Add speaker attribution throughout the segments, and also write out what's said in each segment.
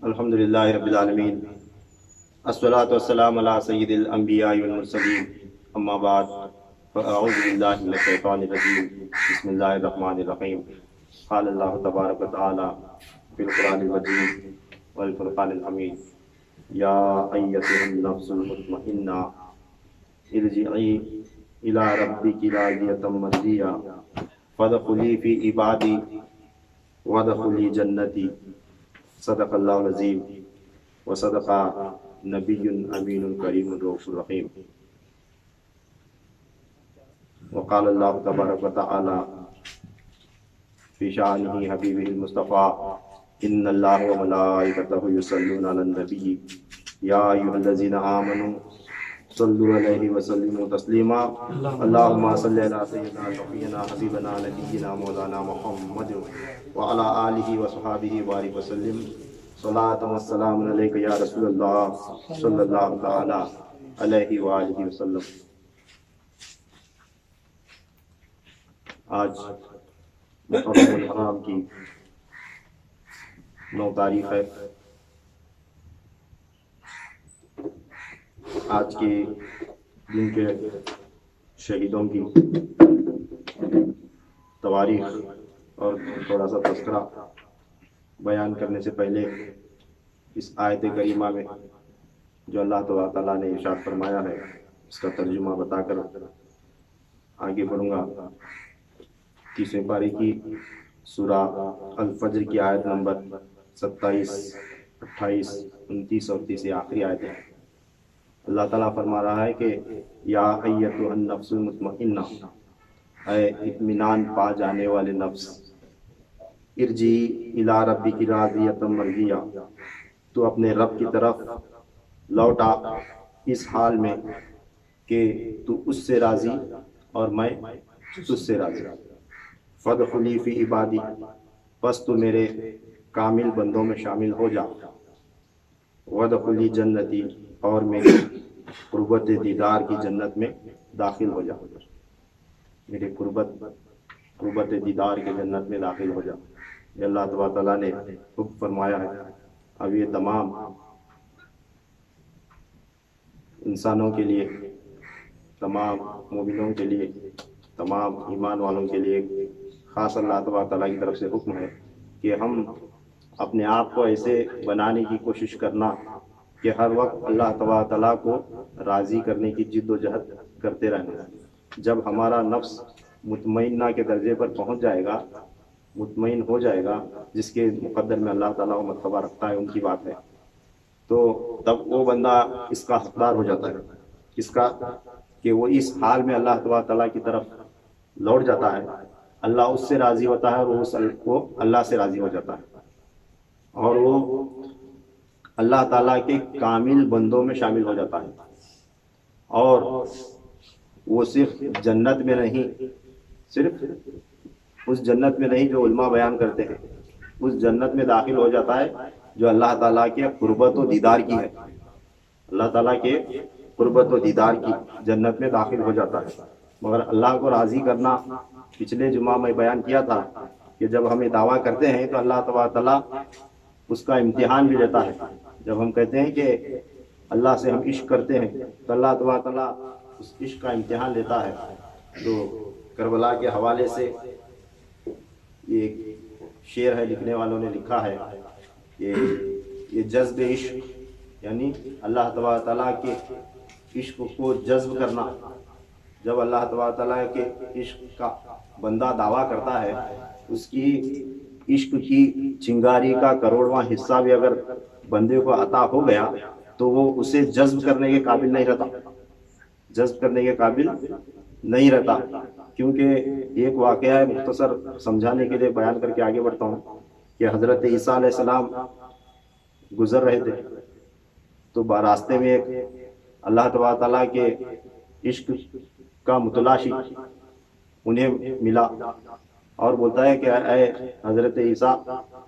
Speaker 1: الحمدللہ رب العالمین، الصلاۃ والسلام علی سید الانبیاء والمرسلین، اما بعد فاعوذ باللہ من الشیطان الرجیم، بسم اللہ الرحمن الرحیم۔ قال اللہ تبارک و تعالی فی القرآن المجید والفرقان الحمید، یا ایتھا النفس المطمئنہ ارجعی الی ربک راضیۃ مرضیہ فادخلی فی عبادی وادخلی جنتی۔ صدق اللہ العظیم و صدق نبی امین کریم الرؤوف الرحیم۔ وقال اللہ تبارک و تعالی فی شأنہ حبیبہ المصطفیٰ، ان اللہ و ملائکتہ یصلون علی النبی یا ایھا الذین آمنوا صلوا علیہ وسلموا تسلیما۔ اللہم صلی علی سیدنا شفیعنا حبیبنا نبینا مولانا محمد وعلی آلہ وصحبہ بارک وسلم۔ صلاۃ والسلام علیک یا رسول اللہ صلی اللہ تعالی علیہ وآلہ وسلم۔ آج محرم الحرام کی 9 تاریخ ہے۔ آج کے دن کے شہیدوں کی تواریخ اور تھوڑا سا تذکرہ بیان کرنے سے پہلے اس آیت کریمہ میں جو اللہ تعالیٰ نے ارشاد فرمایا ہے اس کا ترجمہ بتا کر آگے بڑھوں گا۔ 30ویں پارے کی سورہ الفجر کی آیت نمبر 27، 28، 29 اور 30 آخری آیت ہے۔ اللہ تعالیٰ فرما رہا ہے کہ یا ایتھا النفس المطمئنہ، اے اطمینان پا جانے والے نفس، ارجعی الی ربک راضیۃ مرضیہ، تو اپنے رب کی طرف لوٹا اس حال میں کہ تو اس سے راضی اور میں تجھ سے راضی۔ فادخلی فی عبادی، پس تو میرے کامل بندوں میں شامل ہو جا۔ وادخلی جنتی، اور میری قربت دیدار کی جنت میں داخل ہو جا۔ میری قربت دیدار کی جنت میں داخل ہو جا، یہ اللہ تبارک تعالیٰ نے حکم فرمایا ہے۔ اب یہ تمام انسانوں کے لیے، تمام مومنوں کے لیے، تمام ایمان والوں کے لیے خاص اللہ تبارک تعالیٰ کی طرف سے حکم ہے کہ ہم اپنے آپ کو ایسے بنانے کی کوشش کرنا کہ ہر وقت اللہ تبارک تعالیٰ کو راضی کرنے کی جد و جہد کرتے رہنا۔ جب ہمارا نفس مطمئنہ کے درجے پر پہنچ جائے گا، مطمئن ہو جائے گا، جس کے مقدر میں اللہ تعالیٰ کو مرتبہ رکھتا ہے، ان کی بات ہے، تو تب وہ بندہ اس کا حقدار ہو جاتا ہے، اس کا کہ وہ اس حال میں اللہ تبارک تعالیٰ کی طرف لوٹ جاتا ہے۔ اللہ اس سے راضی ہوتا ہے اور وہ اللہ سے راضی ہو جاتا ہے، اور وہ اللہ تعالیٰ کے کامل بندوں میں شامل ہو جاتا ہے۔ اور وہ صرف جنت میں نہیں، صرف اس جنت میں نہیں جو علماء بیان کرتے ہیں، اس جنت میں داخل ہو جاتا ہے جو اللہ تعالیٰ کے قربت و دیدار کی ہے۔ اللہ تعالیٰ کے قربت و دیدار کی جنت میں داخل ہو جاتا ہے۔ مگر اللہ کو راضی کرنا، پچھلے جمعہ میں بیان کیا تھا کہ جب ہم یہ دعویٰ کرتے ہیں تو اللہ تبارک تعالیٰ اس کا امتحان بھی لیتا ہے۔ جب ہم کہتے ہیں کہ اللہ سے ہم عشق کرتے ہیں تو اللہ تبارک تعالیٰ اس عشق کا امتحان لیتا ہے۔ تو کربلا کے حوالے سے ایک شعر ہے، لکھنے والوں نے لکھا ہے کہ یہ جذب عشق، یعنی اللہ تبارک تعالیٰ کے عشق کو جذب کرنا۔ جب اللہ تبارک تعالیٰ کے عشق کا بندہ دعویٰ کرتا ہے، اس کی عشق کی چنگاری کا کروڑواں حصہ بھی اگر بندے کو عطا ہو گیا تو وہ اسے جذب کرنے کے قابل نہیں رہتا، جذب کرنے کے قابل نہیں رہتا۔ کیونکہ ایک واقعہ ہے، مختصر سمجھانے کے لیے بیان کر کے آگے بڑھتا ہوں کہ حضرت عیسیٰ علیہ السلام گزر رہے تھے تو راستے میں ایک اللہ تبارک تعالیٰ کے عشق کا متلاشی انہیں ملا اور بولتا ہے کہ اے حضرت عیسیٰ،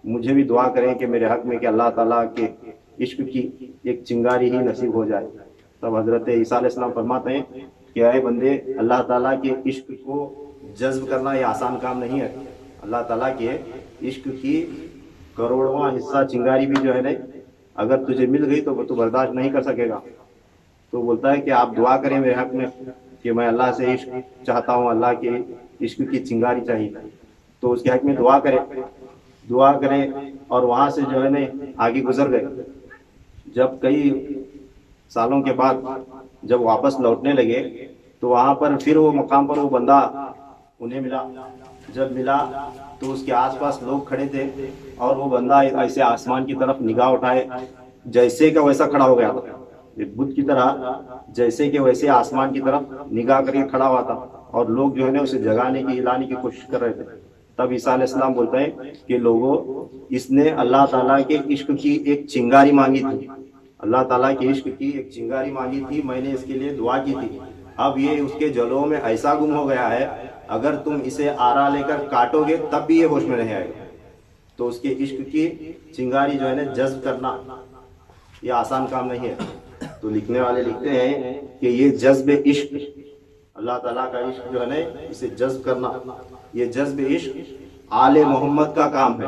Speaker 1: مجھے بھی دعا کریں کہ میرے حق میں کہ اللہ تعالیٰ کے عشق کی ایک چنگاری ہی نصیب ہو جائے۔ تب حضرت عیسیٰ علیہ السلام فرماتے ہیں کہ اے بندے، اللہ تعالیٰ کے عشق کو جذب کرنا یہ آسان کام نہیں ہے۔ اللہ تعالیٰ کے عشق کی کروڑواں حصہ چنگاری بھی جو ہے نا اگر تجھے مل گئی تو تو برداشت نہیں کر سکے گا. تو بولتا ہے کہ آپ دعا کریں میرے حق میں کہ میں اللہ سے عشق چاہتا ہوں, اللہ کے عشق کی چنگاری چاہیے. تو اس کے حق میں دعا کریں اور وہاں سے جو ہے نا آگے گزر گئے. جب کئی سالوں کے بعد جب واپس لوٹنے لگے تو وہاں پر پھر وہ مقام پر وہ بندہ انہیں ملا. جب ملا تو اس کے آس پاس لوگ کھڑے تھے اور وہ بندہ ایسے آسمان کی طرف نگاہ اٹھائے جیسے کہ ویسا کھڑا ہو گیا تھا, ایک بت کی طرح جیسے کہ ویسے آسمان کی طرف نگاہ کر کے کھڑا ہوا تھا, اور لوگ جو ہے نا اسے جگانے کی ہلانے کی کوشش کر رہے تھے. تب عیسیٰ علیہ السلام بولتے ہیں کہ لوگوں, اس نے اللہ تعالیٰ کے عشق کی ایک چنگاری مانگی تھی, اللہ تعالیٰ کے عشق کی ایک چنگاری مانگی تھی, میں نے اس کے لیے دعا کی تھی. اب یہ اس کے جلوں میں ایسا گم ہو گیا ہے, اگر تم اسے آرا لے کر کاٹو گے تب بھی یہ ہوش میں نہیں آئے گا. تو اس کے عشق کی چنگاری جو ہے نا جذب کرنا یہ آسان کام نہیں ہے. تو لکھنے والے لکھتے ہیں کہ یہ جذب عشق, اللہ تعالیٰ کا عشق جو ہے نا اسے جذب کرنا, یہ جذب عشق آل محمد کا کام ہے.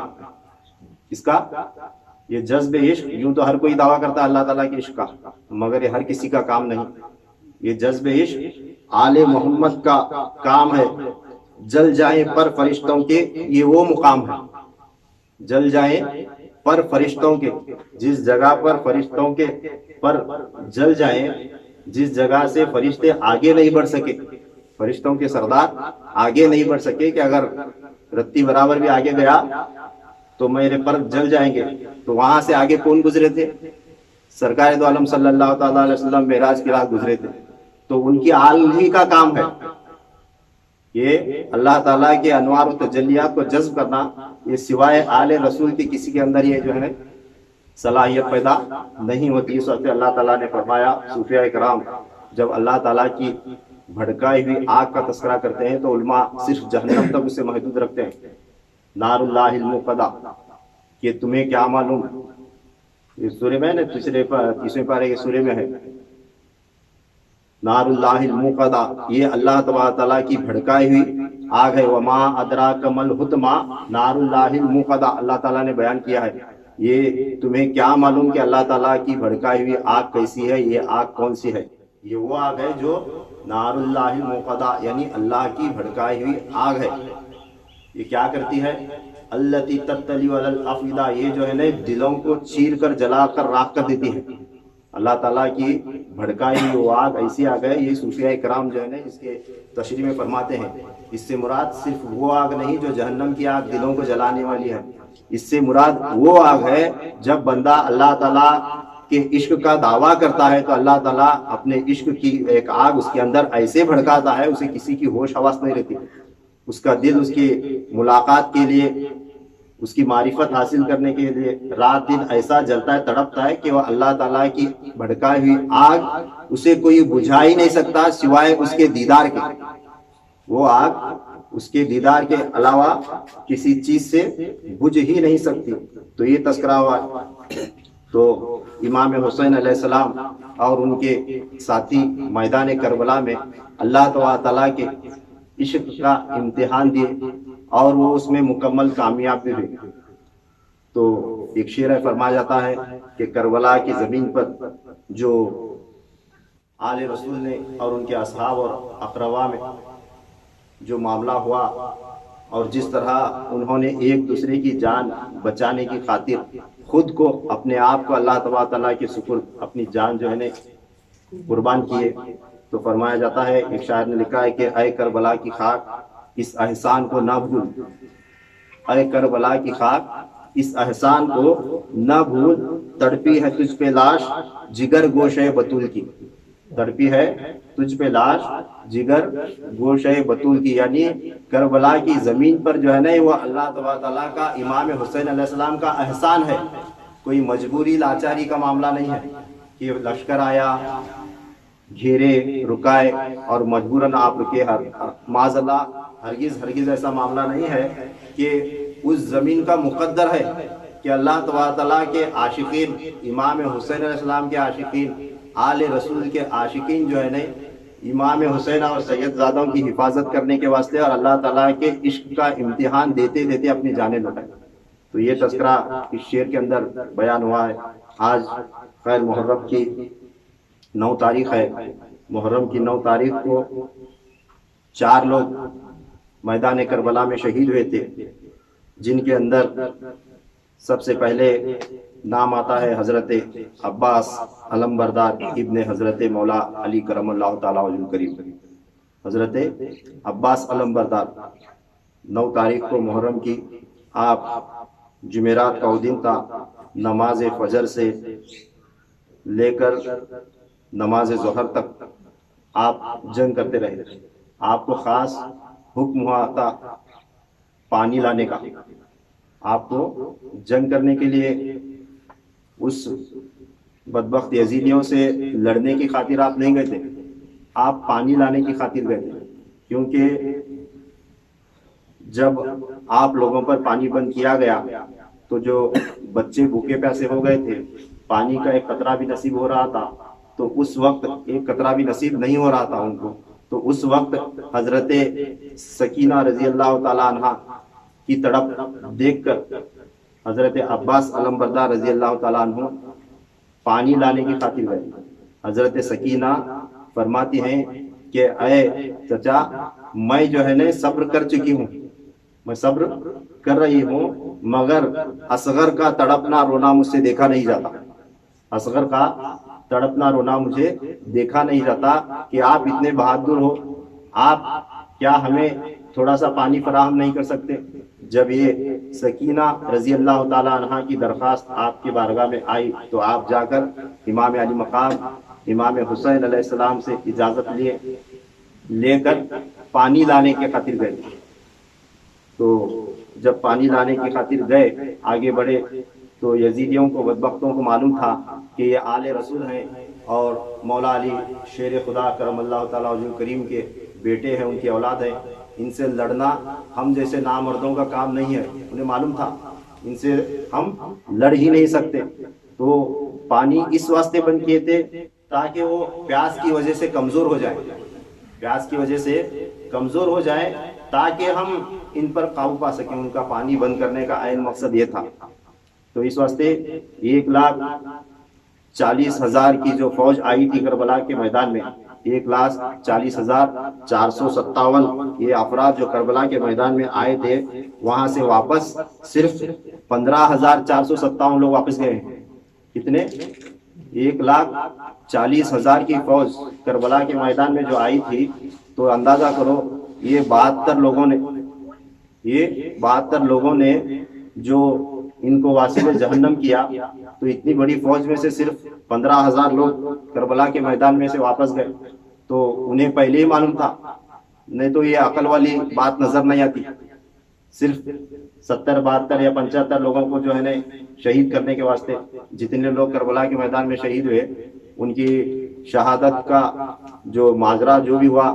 Speaker 1: اس کا یہ جذب عشق, یوں تو ہر کوئی دعویٰ کرتا ہے اللہ تعالیٰ کے عشق کا, مگر یہ ہر کسی کا کام نہیں. یہ جذب عشق آل محمد کا کام ہے. جل جائیں پر فرشتوں کے, یہ وہ مقام ہے. جل جائیں پر فرشتوں کے, جس جگہ پر فرشتوں کے پر جل جائیں, جس جگہ سے فرشتے آگے نہیں بڑھ سکے, فرشتوں کے سردار آگے نہیں بڑھ سکے کہ اگر رتی برابر بھی آگے گیا تو میرے پر جل جائیں گے. تو وہاں سے آگے کون گزرے تھے؟ سرکار دو عالم صلی اللہ تعالیٰ علیہ وسلم معراج کی رات گزرے تھے. تو ان کی آل ہی کا کام ہے یہ اللہ تعالیٰ کے انوار و تجلیات کو جذب کرنا. یہ سوائے آل رسول کی کسی کے اندر یہ جو ہے صلاحیت پیدا نہیں ہوتی. اس وقت اللہ تعالیٰ نے فرمایا, صوفیاء کرام جب اللہ تعالیٰ کی بھڑکائی ہوئی آگ کا تذکرہ کرتے ہیں تو علماء صرف جہنم تک اسے محدود رکھتے ہیں. نار اللہ الموقدہ, کہ تمہیں کیا معلوم, یہ سورہ میں ہے نا, تیسرے پارے کے سورہ میں ہے, نار اللہ الموقدہ, یہ اللہ تبارک تعالیٰ کی بھڑکائی ہوئی آگ ہے. وما ادراک مل حطمہ نار اللہ الموقدہ, اللہ تعالیٰ نے بیان کیا ہے. یہ تمہیں کیا معلوم کہ اللہ تعالیٰ کی بھڑکائی ہوئی آگ کیسی ہے, یہ آگ کون سی ہے؟ یہ وہ آگ ہے جو نار اللہ الموقدہ یعنی اللہ کی بھڑکائی ہوئی آگ ہے. یہ کیا کرتی ہے؟ التی تطلی علی الافئدہ, یہ جو ہے نا دلوں کو چیر کر جلا کر راکھ کر دیتی ہے. اللہ تعالیٰ کی بھڑکائی ہوئی وہ آگ ایسی آگ ہے. یہ صوفیاء کرام جو ہے نا اس کے تشریح میں فرماتے ہیں, اس سے مراد صرف وہ آگ نہیں جو جہنم کی آگ دلوں کو جلانے والی ہے, اس سے مراد وہ آگ ہے جب بندہ اللہ تعالیٰ کے عشق کا دعویٰ کرتا ہے تو اللہ تعالیٰ اپنے عشق کی ایک آگ اس کے اندر ایسے بھڑکاتا ہے اسے کسی کی ہوش حواس نہیں رہتی. اس کا دل اس کی ملاقات کے لیے, اس کی معرفت حاصل کرنے کے لیے رات دن ایسا جلتا ہے, تڑپتا ہے کہ وہ اللہ تعالیٰ کی بھڑکائی ہوئی آگ اسے کوئی بجھا ہی نہیں سکتا سوائے اس کے دیدار کے. وہ آگ اس کے دیدار کے علاوہ کسی چیز سے بجھ ہی نہیں سکتی. تو یہ تذکرہ ہوا. تو امام حسین علیہ السلام اور ان کے ساتھی میدان کربلا میں اللہ تعالیٰ کے عشق کا امتحان دیے اور وہ اس میں مکمل کامیاب بھی ہوئے. تو ایک شعر فرمایا جاتا ہے کہ کربلا کی زمین پر جو آل رسول نے اور ان کے اصحاب اور اقربا میں جو معاملہ ہوا اور جس طرح انہوں نے ایک دوسرے کی جان بچانے کی خاطر خود کو اپنے آپ کو اللہ تبارک تعالیٰ کے سپرد اپنی جان جو ہے نا قربان کیے. تو فرمایا جاتا ہے, ایک شاعر نے لکھا ہے کہ اے کربلا کی خاک اس احسان کو نہ بھول, اے کربلا کی خاک اس احسان کو نہ بھول, تڑپی ہے تجھ پہ لاش جگر گوشہ بطول کی, تڑپی ہے تجھ پہ لاش جگر گوشہ بطول کی. یعنی کربلا کی زمین پر جو ہے نا وہ اللہ تبارک تعالیٰ کا امام حسین علیہ السلام کا احسان ہے, کوئی مجبوری لاچاری کا معاملہ نہیں ہے کہ لشکر آیا گھیرے رکائے اور مجبوراً آپ رکے. معاذ اللہ, ہرگز ایسا معاملہ نہیں ہے کہ اس زمین کا مقدر ہے کہ اللہ تبارک تعالیٰ کے عاشقین, امام حسین علیہ السلام کے عاشقین, آل رسول کے عاشقین جو ہے نا امام حسین اور سید زادوں کی حفاظت کرنے کے واسطے اور اللہ تعالیٰ کے عشق کا امتحان دیتے دیتے اپنی جانیں لٹائیں. تو یہ تذکرہ اس شعر کے اندر بیان ہوا ہے۔ آج خیر محرم کی 9 تاریخ ہے۔ محرم کی 9 تاریخ کو 4 لوگ میدان کربلا میں شہید ہوئے تھے، جن کے اندر سب سے پہلے نام آتا ہے حضرت عباس علم بردار ابن حضرت مولا علی کرم اللہ تعالی وجہ الکریم۔ حضرت عباس علم بردار 9 تاریخ کو محرم کی، آپ جمعرات کا وہ دن تھا، نماز فجر سے لے کر نماز ظہر تک آپ جنگ کرتے رہے۔ آپ کو خاص حکم ہوا تھا پانی لانے کا۔ آپ کو جنگ کرنے کے لیے اس بدبخت یزیدیوں سے لڑنے کی خاطر آپ نہیں گئے تھے، آپ پانی لانے کی خاطر گئے تھے، کیونکہ جب آپ لوگوں پر پانی بند کیا گیا تو جو بچے بھوکے پیاسے ہو گئے تھے، پانی کا ایک قطرہ بھی نصیب ہو رہا تھا، تو اس وقت ایک قطرہ بھی نصیب نہیں ہو رہا تھا ان کو، تو اس وقت حضرت سکینہ رضی اللہ تعالی عنہ کی تڑپ دیکھ کر حضرت عباس علم بردار رضی اللہ تعالیٰ عنہ پانی لانے کی خاطر گئے۔ حضرت سکینہ فرماتی ہیں کہ اے چچا، میں جو ہے نا صبر کر چکی ہوں، میں صبر کر رہی ہوں، مگر اصغر کا تڑپنا رونا مجھ سے دیکھا نہیں جاتا، اصغر کا تڑپنا رونا مجھے دیکھا نہیں جاتا کہ آپ اتنے بہادر ہو، آپ کیا ہمیں تھوڑا سا پانی فراہم نہیں کر سکتے؟ جب یہ سکینہ رضی اللہ تعالی عنہ کی درخواست آپ کی بارگاہ میں آئی تو آپ جا کر امام علی مقام امام حسین علیہ السلام سے اجازت لے کر پانی لانے کی خاطر گئے۔ تو جب پانی لانے کی خاطر گئے، آگے بڑھے، تو یزیدیوں کو بدبختوں کو معلوم تھا کہ یہ آل رسول ہیں اور مولا علی شیر خدا کرم اللہ تعالیٰ وجہ کریم کے بیٹے ہیں، ان کی اولاد ہے، ان سے لڑنا ہم جیسے نامردوں کا کام نہیں ہے۔ انہیں معلوم تھا ان سے ہم لڑ ہی نہیں سکتے، تو پانی اس واسطے بند کیے تھے تاکہ وہ پیاس کی وجہ سے کمزور ہو جائے، پیاس کی وجہ سے کمزور ہو جائے تاکہ ہم ان پر قابو پا سکیں۔ ان کا پانی بند کرنے کا عین مقصد یہ تھا۔ تو اس واسطے 1,40,000 کی جو فوج آئی تھی کربلا کے میدان میں، 1,40,457 یہ افراد جو کربلا کے میدان میں آئے تھے، وہاں سے واپس صرف 15,457 لوگ واپس گئے ہیں۔ کتنے؟ 1,40,000 کی فوج کربلا کے میدان میں جو آئی تھی، تو اندازہ کرو یہ 72 لوگوں نے جو ان کو واصل جہنم کیا، تو اتنی بڑی فوج میں سے صرف 15,000 لوگ کربلا کے میدان میں سے واپس گئے۔ تو انہیں پہلے ہی معلوم تھا، نہیں تو یہ عقل والی بات نظر نہیں آتی۔ صرف 70 72 یا 75 لوگوں کو جو ہے نا شہید کرنے کے واسطے، جتنے لوگ کربلا کے میدان میں شہید ہوئے، ان کی شہادت کا جو ماجرا جو بھی ہوا،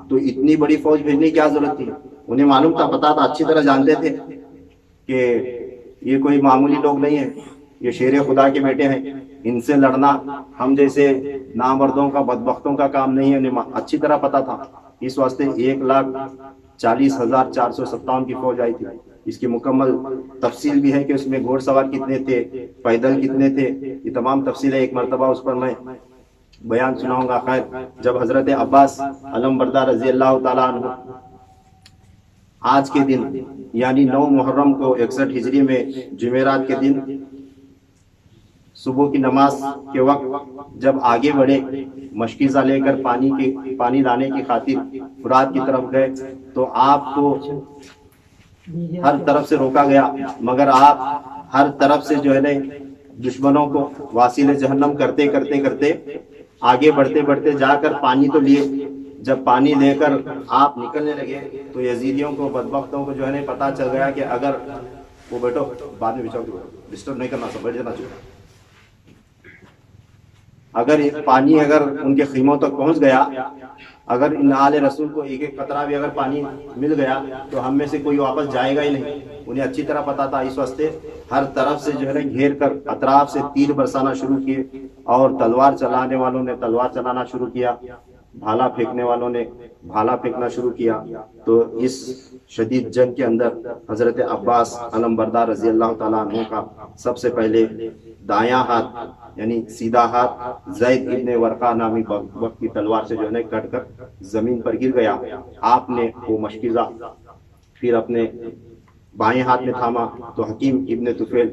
Speaker 1: تو اتنی بڑی فوج بھیجنے کی کیا ضرورت تھی؟ انہیں معلوم تھا، پتا تھا، اچھی طرح جانتے تھے کہ یہ کوئی معمولی لوگ نہیں ہیں، یہ شیر خدا کے بیٹے ہیں، ان سے لڑنا ہم جیسے نامردوں کا بدبختوں کا کام نہیں ہے، انہیں اچھی طرح پتا تھا۔ اس واسطے 1,40,457 کی فوج آئی تھی۔ اس کی مکمل تفصیل بھی ہے کہ اس میں گھوڑ سوار کتنے تھے، پیدل کتنے تھے، یہ تمام تفصیلیں ایک مرتبہ اس پر میں بیان سناؤں گا۔ خیر، جب حضرت عباس علم بردار رضی اللہ تعالیٰ عنہ آج کے دن یعنی 9 محرم کو 61 ہجری میں جمعرات کے دن صبح کی نماز کے وقت جب آگے بڑھے، مشکیزہ لے کر پانی لانے کی خاطر فرات کی طرف گئے، تو آپ کو ہر طرف سے روکا گیا، مگر آپ ہر طرف سے جو ہے نا دشمنوں کو واصل جہنم کرتے کرتے کرتے آگے بڑھتے بڑھتے جا کر پانی تو لیے۔ جب پانی لے کر آپ نکلنے لگے تو یزیدیوں کو بدبختوں کو جو ہے نا پتہ چل گیا کہ اگر وہ بیٹھو بعد میں بچاؤ، ڈسٹرب نہیں کرنا، سب بیٹھ جانا چاہیے۔ اگر پانی ان کے خیموں تک پہنچ گیا، اگر ان آل رسول کو ایک ایک قطرہ بھی اگر پانی مل گیا تو ہم میں سے کوئی واپس جائے گا ہی نہیں۔ انہیں اچھی طرح پتا تھا، اس واسطے ہر طرف سے جو ہے نا گھیر کر اطراف سے تیر برسانا شروع کیے، اور تلوار چلانے والوں نے تلوار چلانا شروع کیا۔ بھالا پھینکنے والوں نے بھالا پھینکنا شروع کیا تو اس شدید جنگ کے اندر حضرت عباس علم بردار رضی اللہ تعالیٰ عنہ کا سب سے پہلے دایاں ہاتھ یعنی سیدھا ہاتھ زید ابن ورقہ نامی وقت کی تلوار سے جو ہے کٹ کر زمین پر گر گیا۔ آپ نے وہ مشکیزہ پھر اپنے بائیں ہاتھ میں تھاما تو حکیم ابن طفیل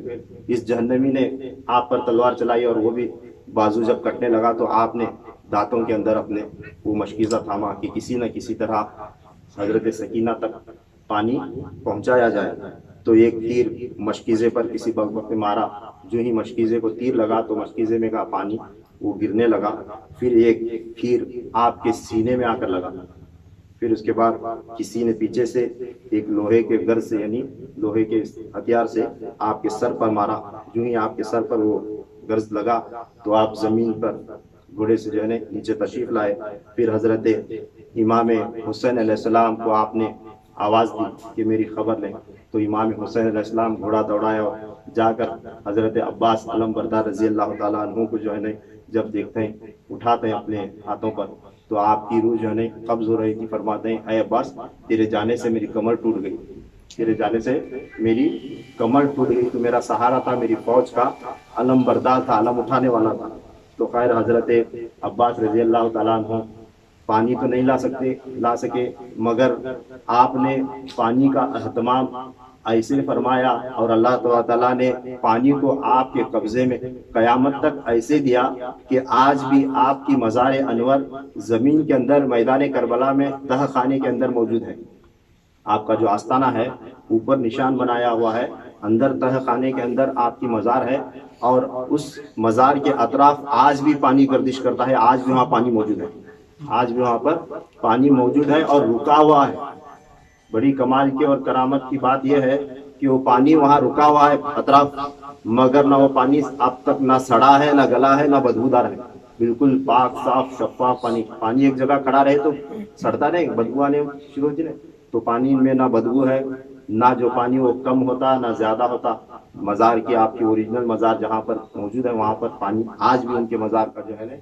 Speaker 1: اس جہنمی نے آپ پر تلوار چلائی اور وہ بھی بازو جب کٹنے لگا تو آپ نے دانتوں کے اندر اپنے وہ مشکیزہ تھاما کہ کسی نہ کسی طرح حضرت سکینہ تک پانی پہنچایا جائے۔ تو ایک تیر مشکیزے پر کسی وقت مارا، جو ہی مشکیزے کو تیر لگا تو مشکیزے میں کا پانی وہ گرنے لگا، پھر ایک تیر آپ کے سینے میں آ کر لگا، پھر اس کے بعد کسی نے پیچھے سے ایک لوہے کے گر سے یعنی لوہے کے ہتھیار سے آپ کے سر پر مارا، جو ہی آپ کے سر پر وہ گرز لگا تو آپ زمین پر گھوڑے سے جو ہے نیچے تشریف لائے۔ پھر حضرت امام حسین علیہ السلام کو آپ نے آواز دی کہ میری خبر لیں، تو امام حسین علیہ السلام گھوڑا دوڑایا اور جا کر حضرت عباس علم بردار رضی اللہ تعالیٰ عنہ کو جو ہے جب دیکھتے ہیں اٹھاتے ہیں اپنے ہاتھوں پر تو آپ کی روح جو ہے قبض ہو رہی تھی، فرماتے ہیں اے عباس تیرے جانے سے میری کمر ٹوٹ گئی، تیرے جانے سے میری کمر ٹوٹ گئی، تو میرا سہارا تھا، میری فوج کا علم بردار تھا، علم اٹھانے والا تھا۔ تو خیر حضرت عباس رضی اللہ تعالیٰ عنہ پانی تو نہیں لا سکے مگر آپ نے پانی کا اہتمام ایسے فرمایا اور اللہ تعالیٰ نے پانی کو آپ کے قبضے میں قیامت تک ایسے دیا کہ آج بھی آپ کی مزار انور زمین کے اندر میدان کربلا میں تہ خانے کے اندر موجود ہے۔ آپ کا جو آستانہ ہے اوپر نشان بنایا ہوا ہے، اندر تہ خانے کے اندر آپ کی مزار ہے اور اس مزار کے اطراف آج بھی پانی گردش کرتا ہے، آج بھی وہاں پانی موجود ہے، آج بھی وہاں پر پانی موجود ہے اور رکا ہوا ہے۔ بڑی کمال کی اور کرامت کی بات یہ ہے کہ وہ پانی وہاں رکا ہوا ہے اطراف، مگر نہ وہ پانی اب تک نہ سڑا ہے، نہ گلا ہے، نہ بدبودار ہے، بالکل پاک صاف شفاف پانی۔ پانی ایک جگہ کھڑا رہے تو سڑتا نہیں، بدبو آنے شروع ہوتی نہیں، تو پانی میں نہ بدبو ہے، نہ جو پانی وہ کم ہوتا نہ زیادہ ہوتا۔ مزار کی آپ کی اوریجنل مزار جہاں پر موجود ہے وہاں پر پانی آج بھی ان کے مزار کا جو ہے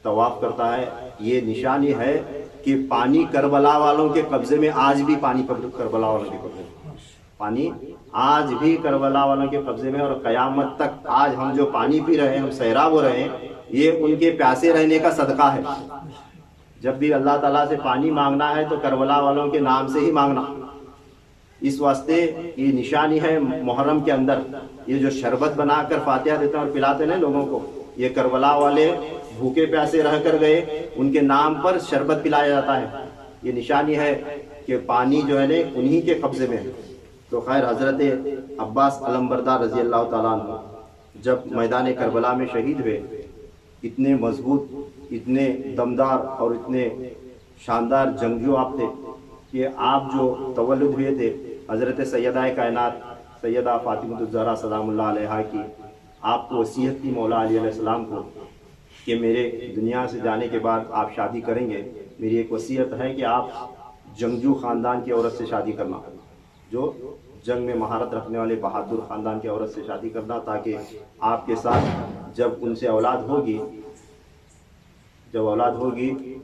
Speaker 1: طواف کرتا ہے۔ یہ نشانی ہے کہ پانی کربلا والوں کے قبضے میں آج بھی پانی کربلا والوں کے قبضے میں، پانی آج بھی کربلا والوں کے قبضے میں، اور قیامت تک آج ہم جو پانی پی رہے ہیں، ہم سیراب ہو رہے ہیں، یہ ان کے پیاسے رہنے کا صدقہ ہے۔ جب بھی اللہ تعالیٰ سے پانی مانگنا ہے تو کربلا والوں کے نام سے ہی مانگنا۔ اس واسطے یہ نشانی ہے محرم کے اندر یہ جو شربت بنا کر فاتحہ دیتے ہیں اور پلاتے ہیں لوگوں کو، یہ کربلا والے بھوکے پیاسے رہ کر گئے، ان کے نام پر شربت پلایا جاتا ہے۔ یہ نشانی ہے کہ پانی جو ہے انہی کے قبضے میں ہے۔ تو خیر حضرت عباس علم بردار رضی اللہ تعالیٰ عنہ جب میدان کربلا میں شہید ہوئے، اتنے مضبوط، اتنے دمدار اور اتنے شاندار جنگجو آپ تھے کہ آپ جو تولد ہوئے تھے حضرت سیدہ کائنات سیدہ فاطمہ الزہرا سلام اللہ علیہا کی، آپ کو وصیت تھی مولا علی علیہ السلام کو کہ میرے دنیا سے جانے کے بعد آپ شادی کریں گے، میری ایک وصیت ہے کہ آپ جنگجو خاندان کی عورت سے شادی کرنا، جو جنگ میں مہارت رکھنے والے بہادر خاندان کی عورت سے شادی کرنا، تاکہ آپ کے ساتھ جب ان سے اولاد ہوگی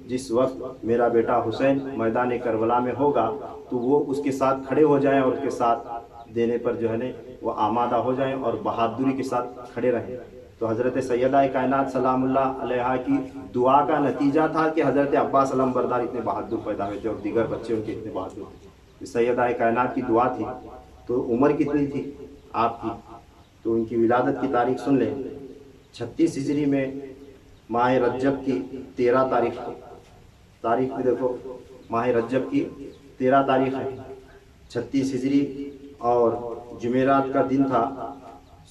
Speaker 1: جس وقت میرا بیٹا حسین میدان کربلا میں ہوگا تو وہ اس کے ساتھ کھڑے ہو جائیں اور اس کے ساتھ دینے پر جو ہے وہ آمادہ ہو جائیں اور بہادری کے ساتھ کھڑے رہیں۔ تو حضرت سیدہ کائنات سلام اللہ علیہا کی دعا کا نتیجہ تھا کہ حضرت عباس علم بردار اتنے بہادر پیدا ہوئے تھے اور دیگر بچے ان کے اتنے بہادر تھے۔ سیدہ کائنات کی دعا تھی۔ تو عمر کتنی تھی آپ کی؟ تو ان کی ولادت کی تاریخ سن لیں، 36 ہجری میں ماہ رجب کی 13 تاریخ بھی دیکھو، ماہ رجب کی 13 تاریخ ہے 36 ہجری، اور جمعرات کا دن تھا۔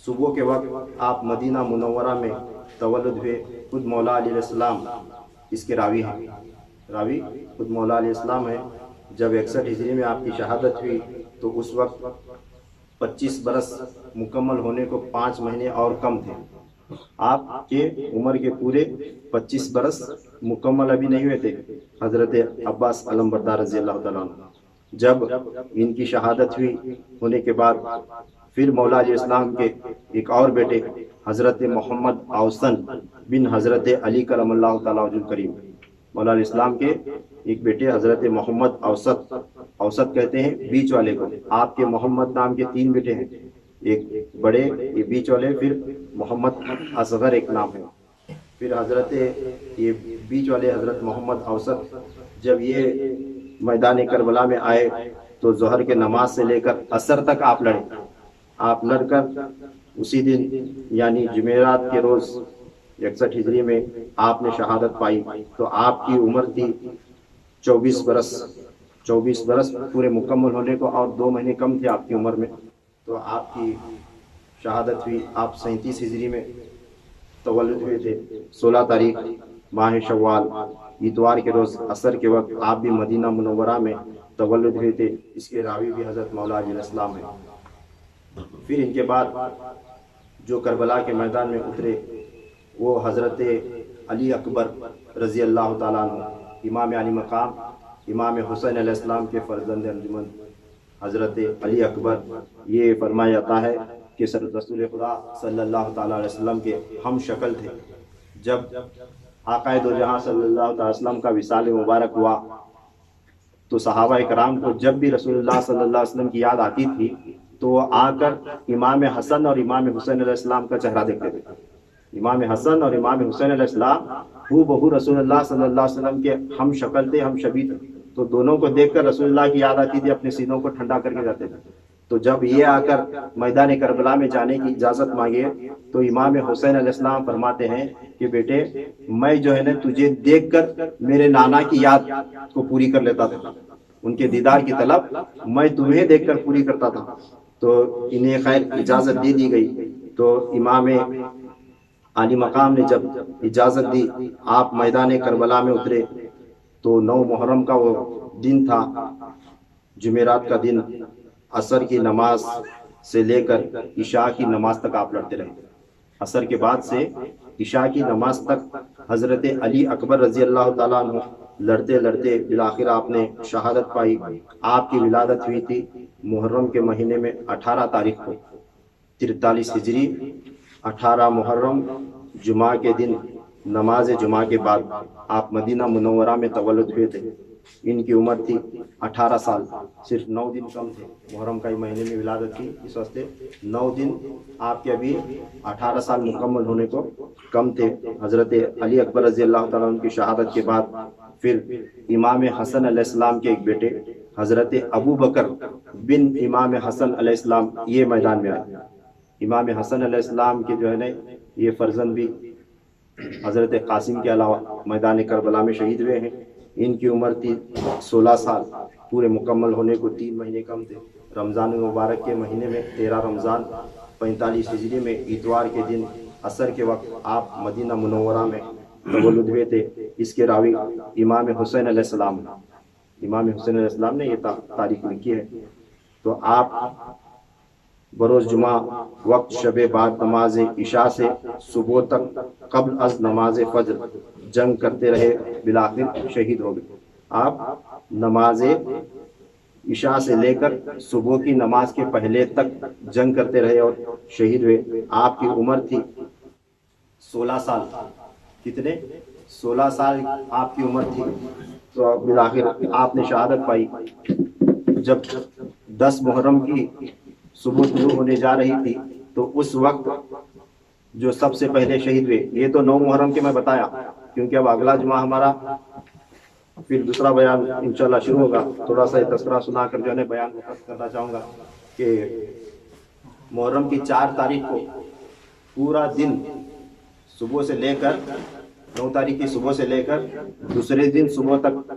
Speaker 1: صبح کے وقت آپ مدینہ منورہ میں تولد ہوئے۔ خود مولا علیہ السلام اس کے راوی خود مولا علیہ السلام ہے۔ جب 61 ہجری میں آپ کی شہادت ہوئی تو اس وقت 25 برس مکمل ہونے کو 5 مہینے اور کم تھے۔ آپ کے عمر کے پورے 25 برس مکمل ابھی نہیں ہوئے تھے حضرت عباس علم بردار رضی اللہ تعالیٰ عنہ۔ جب ان کی شہادت ہونے کے بعد پھر مولا علیہ السلام کے ایک اور بیٹے حضرت محمد اوسن بن حضرت علی کرم اللہ تعالیٰ وجہ کریم، مولا علیہ السلام کے ایک بیٹے حضرت محمد اوسط، اوسط کہتے ہیں بیچ والے کو، آپ کے محمد نام کے 3 بیٹے ہیں، ایک بڑے، یہ بیچ والے، پھر محمد اصغر ایک نام ہے، پھر حضرت یہ بیچ والے حضرت محمد اوسط جب یہ میدان کربلا میں آئے تو ظہر کے نماز سے لے کر عصر تک آپ لڑے، آپ لڑ کر اسی دن یعنی جمعرات کے روز 61 ہجری میں آپ نے شہادت پائی، تو آپ کی عمر تھی 24 برس، 24 برس پورے مکمل ہونے کو، اور 2 مہینے کم تھے آپ کی عمر میں، تو آپ کی شہادت ہوئی۔ آپ 37 ہجری میں تولد ہوئے تھے، 16 تاریخ ماہ شوال اتوار کے روز عصر کے وقت آپ بھی مدینہ منورہ میں تولد ہوئے تھے۔ اس کے راوی بھی حضرت مولا علیہ السلام ہیں۔ پھر ان کے بعد جو کربلا کے میدان میں اترے وہ حضرت علی اکبر رضی اللہ تعالیٰ عنہ، امام علی مقام، امام حسین علیہ السلام کے فرزند انجمن حضرت علی اکبر، یہ فرمایا جاتا ہے کہ رسول خدا صلی اللہ تعالیٰ علیہ وسلم کے ہم شکل تھے۔ جب آقا دو جہاں صلی اللہ تعالیٰ علیہ وسلم کا وصال مبارک ہوا تو صحابہ کرام کو جب بھی رسول اللہ صلی اللہ علیہ وسلم کی یاد آتی تھی تو وہ آ کر امام حسن اور امام حسین علیہ السلام کا چہرہ دیکھتے تھے۔ امام حسن اور امام حسین علیہ السلام ہو بہو رسول اللہ صلی اللہ علیہ وسلم کے ہم شکل تھے، ہم شبیہ تھے، تو دونوں کو دیکھ کر رسول اللہ کی یاد آتی تھی، اپنے سینوں کو ٹھنڈا کر کے جاتے تھے۔ تو جب یہ آ کر میدان کربلا میں جانے کی اجازت مانگے تو امام حسین علیہ السلام فرماتے ہیں کہ بیٹے میں جو ہے نا تجھے دیکھ کر میرے نانا کی یاد کو پوری کر لیتا تھا، ان کے دیدار کی طلب میں تمہیں دیکھ کر پوری کرتا تھا۔ تو انہیں خیر اجازت دے دی گئی۔ تو امام علی مقام نے جب اجازت دی آپ میدان کربلا میں اترے تو 9 محرم کا وہ دن تھا، جمعرات کا دن، عصر کی نماز سے لے کر عشاء کی نماز تک آپ لڑتے رہے۔ عصر کے بعد سے عشاء کی نماز تک حضرت علی اکبر رضی اللہ تعالیٰ عنہ لڑتے لڑتے بالآخر آپ نے شہادت پائی۔ آپ کی ولادت ہوئی تھی محرم کے مہینے میں 18 تاریخ کو 43 ہجری، 18 محرم جمعہ کے دن نماز جمعہ کے بعد آپ مدینہ منورہ میں تولد ہوئے تھے۔ ان کی عمر تھی 18 سال، صرف 9 دن کم تھے، محرم کا مہینے میں ولادت کی، اس واسطے 9 دن آپ کے ابھی 18 سال مکمل ہونے کو کم تھے۔ حضرت علی اکبر رضی اللہ تعالیٰ عنہ کی شہادت کے بعد پھر امام حسن علیہ السلام کے ایک بیٹے حضرت ابو بکر بن امام حسن علیہ السلام یہ میدان میں آئے۔ امام حسن علیہ السلام کے جو ہے نا یہ فرزند بھی حضرت قاسم کے علاوہ میدان کربلا میں شہید ہوئے ہیں۔ ان کی عمر تھی 16 سال، پورے مکمل ہونے کو 3 مہینے کم تھے۔ رمضان مبارک کے مہینے میں 13 رمضان 45 ہجری میں اتوار کے دن عصر کے وقت آپ مدینہ منورہ میں تولد ہوئے تھے۔ اس کے راوی امام حسین علیہ السلام، امام حسین علیہ السلام نے یہ تاریخ لکھی ہے۔ تو آپ بروز جمعہ وقت شب بعد نماز عشاء سے صبح تک قبل از نماز فجر جنگ کرتے رہے، بالآخر شہید ہو گئے۔ آپ نماز عشاء سے لے کر صبح کی نماز کے پہلے تک جنگ کرتے رہے اور شہید ہوئے۔ آپ کی عمر تھی 16 سال، کتنے؟ 16 سال آپ کی عمر تھی۔ تو بالآخر آپ نے شہادت پائی۔ جب 10 محرم کی صبح شروع ہونے جا رہی تھی تو اس وقت جو سب سے پہلے شہید ہوئے، یہ تو 9 محرم کے میں بتایا، کیونکہ اب اگلا جمعہ ہمارا پھر دوسرا بیان انشاءاللہ شروع ہوگا۔ تھوڑا سا تذکرہ سنا کر جو ہے بیان مختصر کرنا چاہوں گا کہ محرم کی 4 تاریخ کو پورا دن صبح سے لے کر 9 تاریخ کی صبح سے لے کر دوسرے دن صبح تک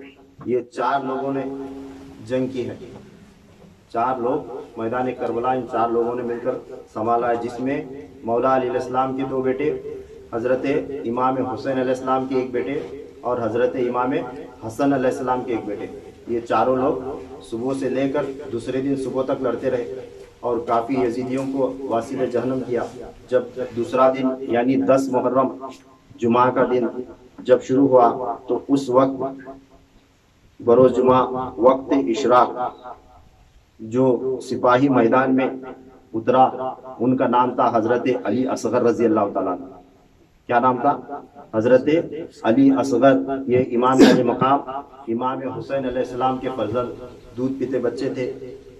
Speaker 1: یہ 4 لوگوں نے جنگ کی ہے۔ 4 لوگ میدان کربلا ان 4 لوگوں نے مل کر سنبھالا ہے، جس میں مولا علیہ السلام کے 2 بیٹے، حضرت امام حسین علیہ السلام کے ایک بیٹے اور حضرت امام حسن علیہ السلام کے ایک بیٹے، یہ چاروں لوگ صبح سے لے کر دوسرے دن صبح تک لڑتے رہے اور کافی یزیدیوں کو واصل جہنم کیا۔ جب دوسرا دن یعنی 10 محرم جمعہ کا دن جب شروع ہوا تو اس وقت بروز جمعہ وقت اشراق جو سپاہی میدان میں اترا ان کا نام تھا حضرت علی اصغر رضی اللہ تعالیٰ عنہ۔ کیا نام تھا؟ حضرت علی اصغر. یہ امام علی مقام امام حسین علیہ السلام کے فرزند دودھ پیتے بچے تھے.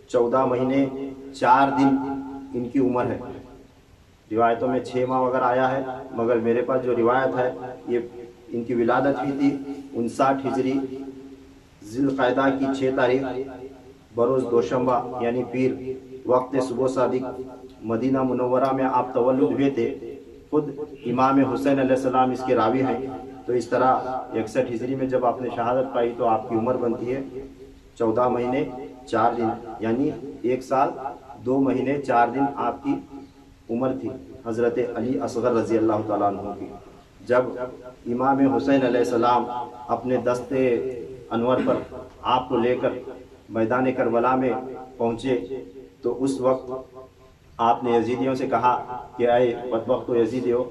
Speaker 1: 14 مہینے 4 دن ان کی عمر ہے. روایتوں میں 6 ماہ وغیرہ آیا ہے، مگر میرے پاس جو روایت ہے یہ ان کی ولادت ہوئی تھی 59 ہجری ذی القعدہ کی 6 تاریخ بروز دوشنبہ یعنی پیر، وقت صبح صادق. مدینہ منورہ میں آپ تولد ہوئے تھے. خود امام حسین علیہ السلام اس کے راوی ہیں. تو اس طرح 61 ہجری میں جب آپ نے شہادت پائی تو آپ کی عمر بنتی ہے 14 مہینے 4 دن، یعنی 1 سال 2 مہینے 4 دن آپ کی عمر تھی حضرت علی اصغر رضی اللہ تعالیٰ عنہ کی. جب امام حسین علیہ السلام اپنے دست انور پر آپ کو لے کر میدان کربلا میں پہنچے تو اس وقت آپ نے یزیدیوں سے کہا کہ اے بدبختو یزیدیو،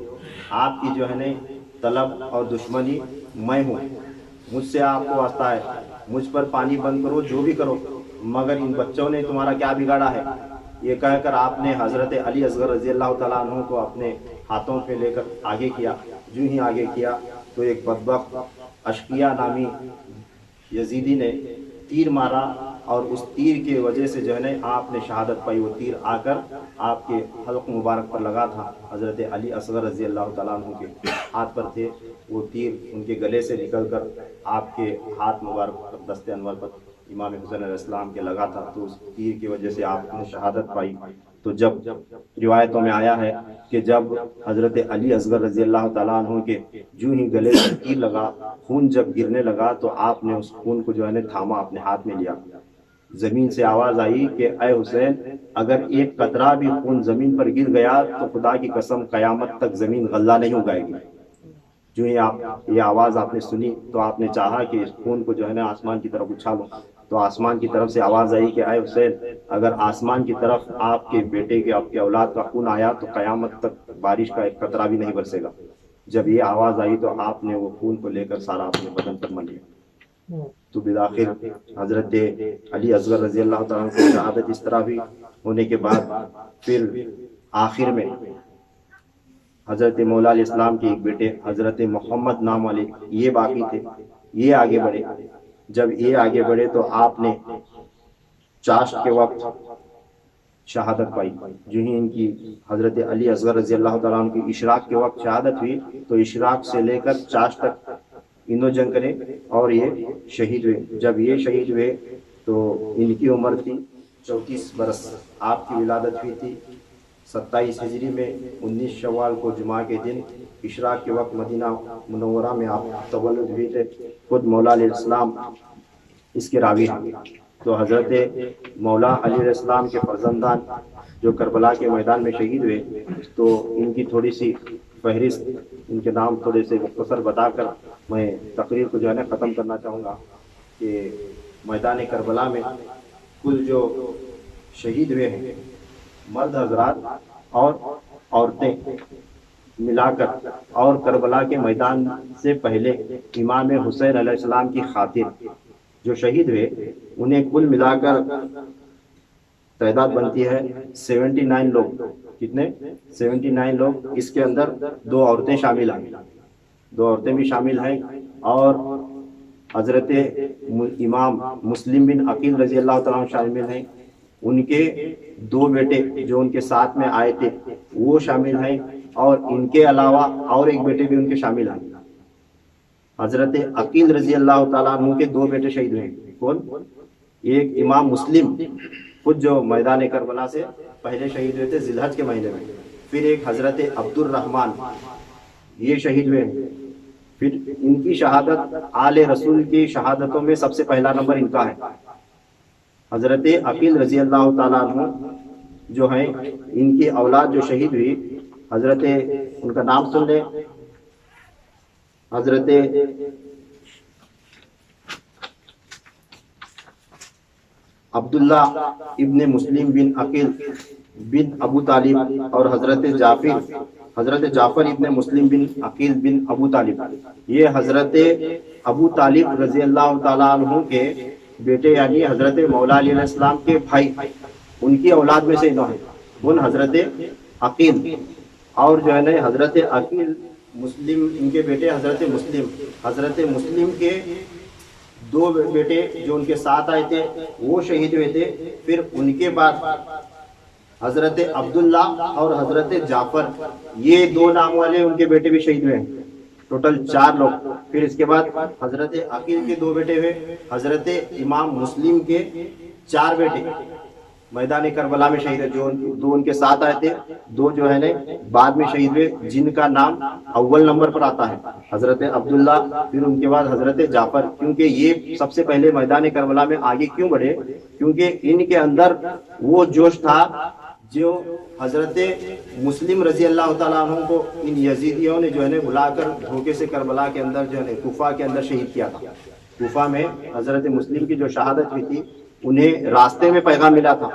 Speaker 1: آپ کی جو ہے نا طلب اور دشمنی میں ہوں، مجھ سے آپ کو واسطہ ہے، مجھ پر پانی بند کرو، جو بھی کرو، مگر ان بچوں نے تمہارا کیا بگاڑا ہے. یہ کہہ کر آپ نے حضرت علی اصغر رضی اللہ تعالیٰ عنہ کو اپنے ہاتھوں پہ لے کر آگے کیا. جو ہی آگے کیا تو ایک بدبخت اشقیہ نامی یزیدی نے تیر مارا، اور اس تیر کی وجہ سے جو ہے نا آپ نے شہادت پائی. وہ تیر آ کر آپ کے حلق مبارک پر لگا تھا. حضرت علی اصغر رضی اللہ تعالیٰ عنہ کے ہاتھ پر تھے. وہ تیر ان کے گلے سے نکل کر آپ کے ہاتھ مبارک پر دست انور پر امام حسین علیہ السلام کے لگا تھا. تو اس تیر کی وجہ سے آپ نے شہادت پائی. تو جب روایتوں میں آیا ہے کہ جب حضرت علی اصغر رضی اللہ تعالیٰ عنہ کے جو ہی گلے سے تیر لگا، خون جب گرنے لگا تو آپ نے اس خون کو جو ہے نا تھاما، اپنے ہاتھ میں لیا. زمین سے آواز آئی کہ اے حسین، اگر ایک قطرہ بھی خون زمین پر گر گیا تو خدا کی قسم قیامت تک زمین غلہ نہیں اگائے گی. جو ہی یہ آواز آپ نے سنی تو آپ نے چاہا کہ اس خون کو جو ہے نا آسمان کی طرف اچھالو. تو آسمان کی طرف سے آواز آئی کہ اے حسین، اگر آسمان کی طرف آپ کے بیٹے کے، آپ کے اولاد کا خون آیا تو قیامت تک بارش کا ایک قطرہ بھی نہیں برسے گا. جب یہ آواز آئی تو آپ نے وہ خون کو لے کر سارا اپنے بدن پر مل لیا. تو بالآخر حضرت علی اصغر رضی اللہ تعالیٰ کی شہادت اس طرح بھی ہونے کے بعد پھر آخر میں حضرت مولا علیہ السلام کے ایک بیٹے حضرت محمد نام والے یہ باقی تھے. یہ آگے بڑھے. جب یہ آگے بڑھے تو آپ نے چاشت کے وقت شہادت پائی. جو ہی ان کی حضرت علی اصغر رضی اللہ تعالیٰ عنہ کی اشراق کے وقت شہادت ہوئی تو اشراق سے لے کر چاشت تک انہوں جنگ کرے اور یہ شہید ہوئے. جب یہ شہید ہوئے تو ان کی عمر تھی 34 برس. آپ کی ولادت ہوئی تھی 27 ہجری میں 19 شوال کو جمعہ کے دن اشراق کے وقت مدینہ منورہ میں آپ تولد ہوئے تھے. خود مولا علیہ السلام اس کے راوی ہیں. تو حضرت مولا علی علیہ السلام کے فرزندان جو کربلا کے میدان میں شہید ہوئے تو ان کی تھوڑی سی فہرست، ان کے نام تھوڑے سے مختصر بتا کر میں تقریر کو جو ہے نا ختم کرنا چاہوں گا کہ میدان کربلا میں کل جو شہید ہوئے ہیں مرد حضرات اور عورتیں ملا کر، اور کربلا کے میدان سے پہلے امام حسین علیہ السلام کی خاطر جو شہید ہوئے انہیں کل ملا کر تعداد بنتی ہے 79 لوگ. کتنے؟ 79 لوگ. اس کے اندر 2 عورتیں شامل ہیں، 2 عورتیں بھی شامل ہیں، اور حضرت امام مسلم بن عقیل رضی اللہ تعالیٰ عنہ شامل ہیں. ان کے 2 بیٹے جو ان کے ساتھ میں آئے تھے وہ شامل ہیں، اور ان کے علاوہ اور ایک بیٹے بھی ان کے شامل ہیں. حضرت عقیل رضی اللہ تعالیٰ عنہ کے 2 بیٹے شہید ہوئے. کون؟ ایک امام مسلم خود جو میدان کربلا سے پہلے شہید ہوئے تھے ذی الحج کے مہینے میں. پھر ایک حضرت عبد الرحمن یہ شہید ہوئے. پھر ان کی شہادت آل رسول کی شہادتوں میں سب سے پہلا نمبر ان کا ہے. حضرت عقیل رضی اللہ تعالیٰ عنہ جو ہیں ان کی اولاد جو شہید ہوئی، حضرت ان کا نام سن لیں، حضرت عبداللہ ابن مسلم بن عقیل بن ابو طالب، اور حضرت جعفر ابن مسلم بن عقیل بن ابو طالب. یہ حضرت ابو طالب رضی اللہ تعالیٰ عنہ کے بیٹے یعنی حضرت مولا علیہ السلام کے بھائی، ان کی اولاد میں سے انہوں ہیں. ان حضرت عقیل اور جو ہے نا حضرت عقیل مسلم ان کے بیٹے حضرت مسلم کے دو بیٹے جو ان کے ساتھ آئے تھے وہ شہید ہوئے تھے. پھر ان کے بعد حضرت عبداللہ اور حضرت جعفر یہ دو نام والے ان کے بیٹے بھی شہید ہوئے ہیں. ٹوٹل 4 لوگ. پھر اس کے بعد حضرت عقیل کے 2 بیٹے ہوئے. حضرت امام مسلم کے 4 بیٹے میدان کربلا میں شہید ہوئے. جو 2 ان کے ساتھ آئے تھے 2 جو ہے نا بعد میں شہید ہوئے جن کا نام اول نمبر پر آتا ہے حضرت عبداللہ. پھر ان کے بعد حضرت جعفر. کیونکہ یہ سب سے پہلے میدان کربلا میں آگے کیوں بڑھے؟ کیونکہ ان کے اندر وہ جوش تھا جو حضرت مسلم رضی اللہ تعالیٰ عنہ کو ان یزیدیوں نے جو ہے بلا کر دھوکے سے کربلا کے اندر جو ہے کوفہ کے اندر شہید کیا تھا. کوفہ میں حضرت مسلم کی جو شہادت ہوئی تھی انہیں راستے میں پیغام ملا تھا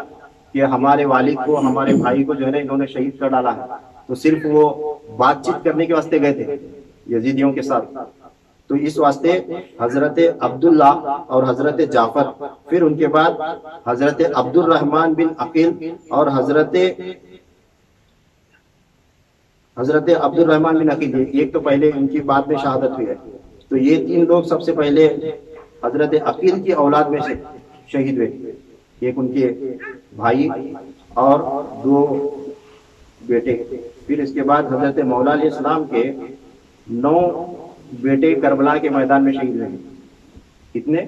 Speaker 1: کہ ہمارے والد کو ہمارے بھائی کو جو ہے انہوں نے شہید کر ڈالا ہے. تو صرف وہ بات چیت کرنے کے واسطے گئے تھے یزیدیوں کے ساتھ. تو اس واسطے حضرت عبداللہ اور حضرت جعفر. پھر ان کے بعد حضرت عبد الرحمن بن عقیل اور حضرت عبد الرحمن بن عقیل. ایک تو پہلے ان کی بعد میں شہادت ہوئی ہے. تو یہ 3 لوگ سب سے پہلے حضرت عقیل کی اولاد میں سے شہید ہوئے. ایک ان کے بھائی اور 2 بیٹے. پھر اس کے بعد حضرت مولا علیہ السلام کے 9 بیٹے کربلا کے میدان میں شہید ہوئے. کتنے؟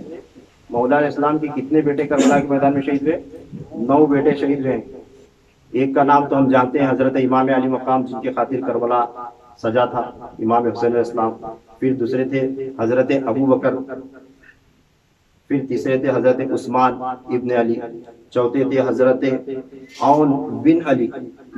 Speaker 1: مولا علیہ السلام کی کتنے بیٹے کربلا کے میدان میں شہید ہوئے؟ 9 بیٹے شہید ہوئے. ایک کا نام تو ہم جانتے ہیں حضرت امام علی مقام جن کے خاطر کربلا سجا تھا امام حسین علیہ السلام. پھر دوسرے تھے حضرت ابو بکر. پھر تیسرے تھے حضرت عثمان ابن علی. چوتھے تھے حضرت عون بن علی.